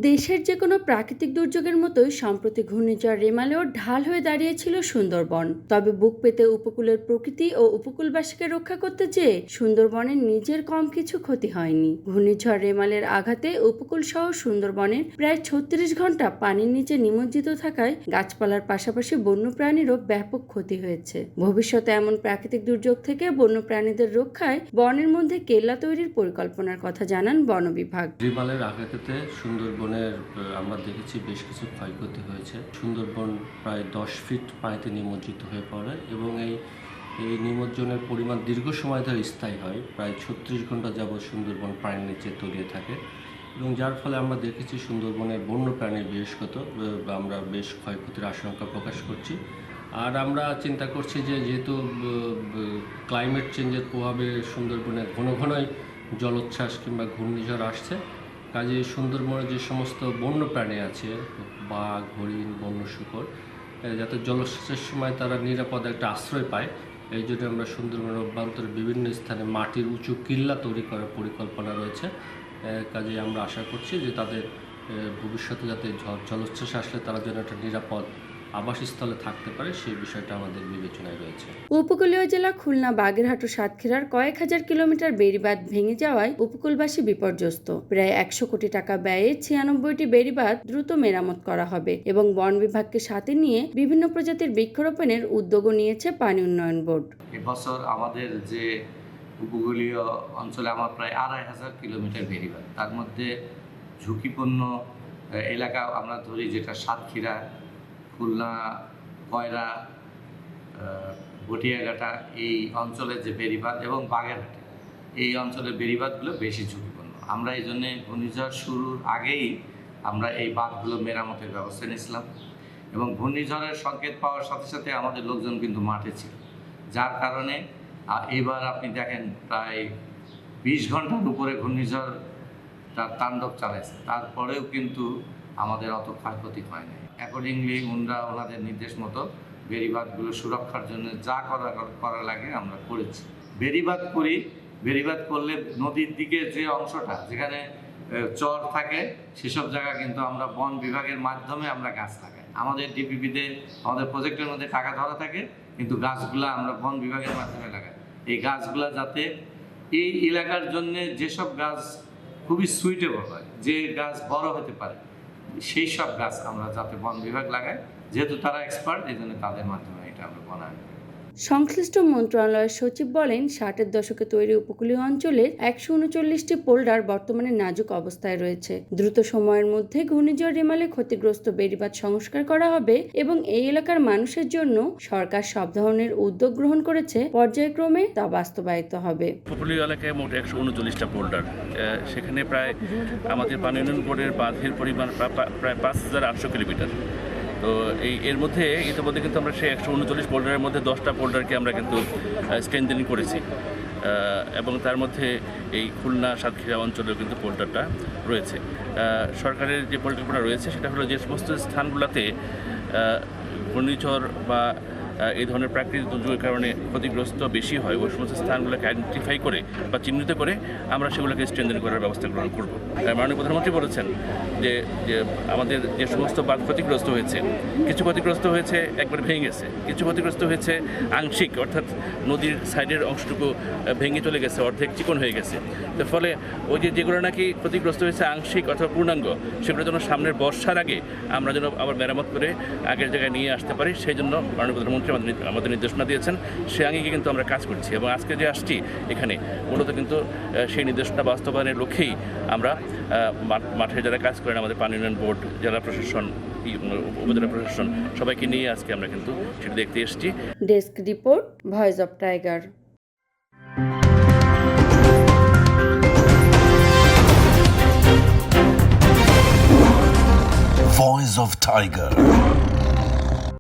দেশের যে কোনো প্রাকৃতিক দুর্যোগের মতোই সম্প্রতি ঘূর্ণিঝড় রেমালেও ঢাল হয়ে দাঁড়িয়েছিল সুন্দরবন। তবে বুক পেতে উপকূলের প্রকৃতি ও উপকূলবাসীকে রক্ষা করতে যেয়ে সুন্দরবনের নিজের কম কিছু ক্ষতি হয়নি। ঘূর্ণিঝড় রেমালের আঘাতে উপকূল সহ সুন্দরবনের প্রায় 36 ঘন্টা পানির নিচে নিমজ্জিত থাকায় গাছপালার পাশাপাশি বন্যপ্রাণীরও ব্যাপক ক্ষতি হয়েছে। ভবিষ্যতে এমন প্রাকৃতিক দুর্যোগ থেকে বন্যপ্রাণীদের রক্ষায় বনের মধ্যে কেল্লা তৈরির পরিকল্পনার কথা জানান বন বিভাগ। রেমালের আঘাতে সুন্দরবনের আমরা দেখেছি বেশ কিছু ক্ষয়ক্ষতি হয়েছে। সুন্দরবন প্রায় 10 ফিট পানিতে নিমজ্জিত হয়ে পড়ে এবং এই নিমজ্জনের পরিমাণ দীর্ঘ সময় ধরে স্থায়ী হয়। প্রায় 36 ঘন্টা যাবৎ সুন্দরবন পানির নিচে তলিয়ে থাকে এবং যার ফলে আমরা দেখেছি সুন্দরবনের বন্য প্রাণীর বিশেষত আমরা বেশ ক্ষয়ক্ষতির আশঙ্কা প্রকাশ করছি। আর আমরা চিন্তা করছি যে যেহেতু ক্লাইমেট চেঞ্জের প্রভাবে সুন্দরবনে ঘন ঘনই জলোচ্ছ্বাস কিংবা ঘূর্ণিঝড় আসছে, কাজে সুন্দরবনে যে সমস্ত বন্য প্রাণী আছে, বাঘ, হরিণ, বন্য শূকর, যাতে জলোচ্ছ্বাসের সময় তারা নিরাপদ একটা আশ্রয় পায়, এই জন্য আমরা সুন্দরবনের অভ্যন্তরে বিভিন্ন স্থানে মাটির উঁচু কিল্লা তৈরি করার পরিকল্পনা রয়েছে। কাজে আমরা আশা করছি যে তাদের ভবিষ্যতে যাতে জলোচ্ছ্বাস আসলে তারা যেন একটা নিরাপদ আবাসস্থলে থাকতে পারে, সেই বিষয়টা আমাদের বিবেচনায় রয়েছে। উপকূলীয় জেলা খুলনা, বাগেরহাট ও সাতক্ষীরার কয়েক হাজার কিলোমিটার বেড়িবাঁধ ভেঙে যাওয়ায় উপকূলবাসী বিপর্যস্ত। প্রায় 100 কোটি টাকা ব্যয়ে 96টি বেড়িবাঁধ দ্রুত মেরামত করা হবে এবং বন বিভাগকে সাথে নিয়ে বিভিন্ন প্রজাতির বৃক্ষরোপণের উদ্যোগও নিয়েছে পানি উন্নয়ন বোর্ড। এবছর আমাদের যে উপকূলীয় অঞ্চলে আমার প্রায় 2500 কিলোমিটার বেড়িবাঁধ, তার মধ্যে ঝুঁকিপূর্ণ এলাকা আমরা ধরি যেটা সাতক্ষীরা, খুলনা, কয়রা, ভটিয়াঘাটা, এই অঞ্চলের যে বেড়িবাঁধ এবং বাগেরহাটে এই অঞ্চলের বেড়িবাঁধগুলো বেশি ঝুঁকিপূর্ণ। আমরা এই জন্যে ঘূর্ণিঝড় শুরুর আগেই আমরা এই বাঁধগুলো মেরামতের ব্যবস্থা নিয়েছিলাম এবং ঘূর্ণিঝড়ের সংকেত পাওয়ার সাথে সাথে আমাদের লোকজন কিন্তু মাঠে ছিল, যার কারণে এবার আপনি দেখেন প্রায় 20 ঘন্টার উপরে ঘূর্ণিঝড় তার তাণ্ডব চালাইছে, তারপরেও কিন্তু আমাদের অত ক্ষয়ক্ষতি হয় না। অ্যাকর্ডিংলি ওনাদের নির্দেশ মতো বেড়িবাঁধগুলো সুরক্ষার জন্য যা করা লাগে আমরা করেছি। বেড়িবাঁধ করলে নদীর দিকে যে অংশটা যেখানে চর থাকে সেসব জায়গা কিন্তু আমরা বন বিভাগের মাধ্যমে আমরা গাছ লাগাই। আমাদের ডিপিপিতে আমাদের প্রজেক্টের মধ্যে টাকা ধরা থাকে, কিন্তু গাছগুলা আমরা বন বিভাগের মাধ্যমে লাগাই। এই গাছগুলা যাতে এই এলাকার জন্য যেসব গাছ খুবই সুইটেবল হয়, যে গাছ বড় হতে পারে, সেই সব গাছ আমরা যাতে বন বিভাগ লাগাই, যেহেতু তারা এক্সপার্ট, এই জন্য তাদের মাধ্যমে এটা আমরা বানাই। সংশ্লিষ্ট মন্ত্রণালয়ের সচিব বলেন, 60-এর দশকে তৈরি উপকূলীয় অঞ্চলের 139টি পোল্ডার বর্তমানে নাজুক অবস্থায় রয়েছে। দ্রুত সময়ের মধ্যে ঘূর্ণিঝড় রেমালে ক্ষতিগ্রস্ত বেড়িবাঁধ সংস্কার করা হবে এবং এই এলাকার মানুষের জন্য সরকার সব ধরনের উদ্যোগ গ্রহণ করেছে, পর্যায়ক্রমে তা বাস্তবায়িত হবে। উপকূলীয় এলাকায় মোট 139টা পোল্ডার, সেখানে প্রায় আমাদের পানি উন্নয়ন বোর্ডের বাঁধের পরিমাণ প্রায় 5800 কিলোমিটার। তো এর মধ্যে ইতিমধ্যে কিন্তু আমরা সেই 139 পোল্ডারের মধ্যে 10টা পোল্ডারকে আমরা কিন্তু স্ট্রেনথেনিং করেছি এবং তার মধ্যে এই খুলনা, সাতক্ষীরা অঞ্চলেও কিন্তু পোল্ডারটা রয়েছে। সরকারের যে পরিকল্পনা রয়েছে সেটা হলো যে সমস্ত স্থানগুলোতে ঘূর্ণিঝড় বা এই ধরনের প্রাকৃতিক দুর্যোগের কারণে ক্ষতিগ্রস্ত বেশি হয়, ওই সমস্ত স্থানগুলোকে আইডেন্টিফাই করে বা চিহ্নিত করে আমরা সেগুলোকে স্ট্রেনথেন করার ব্যবস্থা গ্রহণ করব। মাননীয় প্রধানমন্ত্রী বলেছেন যে আমাদের যে সমস্ত বাঁধ ক্ষতিগ্রস্ত হয়েছে, কিছু ক্ষতিগ্রস্ত হয়েছে একবার ভেঙে গেছে, কিছু ক্ষতিগ্রস্ত হয়েছে আংশিক, অর্থাৎ নদীর সাইডের অংশটুকু ভেঙে চলে গেছে, অর্ধেক চিকন হয়ে গেছে। তো ফলে ওই যেগুলো নাকি ক্ষতিগ্রস্ত হয়েছে আংশিক অথবা পূর্ণাঙ্গ, সেগুলো যেন সামনের বর্ষার আগে আমরা যেন আবার মেরামত করে আগের জায়গায় নিয়ে আসতে পারি, সেই জন্য মাননীয় প্রধানমন্ত্রী আমাদের নির্দেশনা দিয়েছেন। সে আঙ্গিকে কিন্তু আমরা কাজ করছি এবং আজকে যে আসছি এখানে মূলত কিন্তু সেই নির্দেশনা বাস্তবায়নের লক্ষ্যেই আমরা মাঠে যারা কাজ করেন, আমাদের পানি উন্নয়ন বোর্ড, জেলা প্রশাসন, উপজেলা প্রশাসন, সবাইকে নিয়ে আজকে আমরা কিন্তু সেটা দেখতে এসেছি। Desk report, voice of tiger. Voice of Tiger.